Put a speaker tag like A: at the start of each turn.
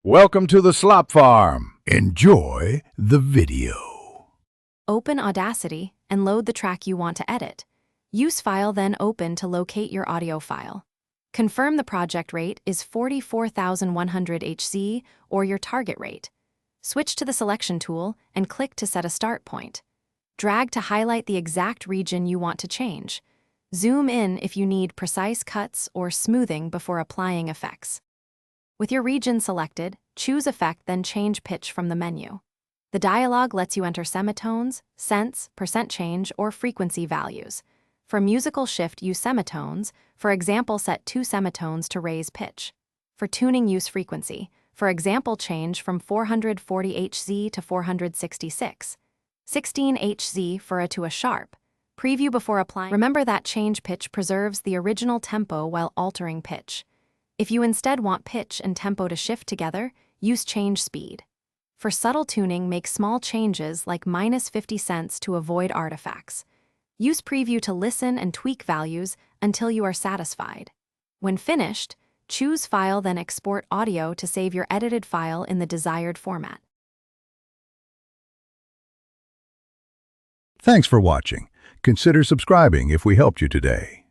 A: Welcome to the Slop Farm. Enjoy the video.
B: Open Audacity and load the track you want to edit. Use File, then Open to locate your audio file. Confirm the project rate is 44,100 HZ or your target rate. Switch to the Selection tool and click to set a start point. Drag to highlight the exact region you want to change. Zoom in if you need precise cuts or smoothing before applying effects. With your region selected, choose Effect, then Change Pitch from the menu. The dialog lets you enter semitones, cents, percent change, or frequency values. For musical shift, use semitones. For example, set 2 semitones to raise pitch. For tuning, use frequency. For example, change from 440 Hz to 466. 16 Hz for a to a sharp. Preview before applying. Remember that change pitch preserves the original tempo while altering pitch. If you instead want pitch and tempo to shift together, use change speed. For subtle tuning, make small changes like -50 cents to avoid artifacts. Use preview to listen and tweak values until you are satisfied. When finished, choose File, then Export Audio to save your edited file in the desired format.
A: Thanks for watching. Consider subscribing if we helped you today.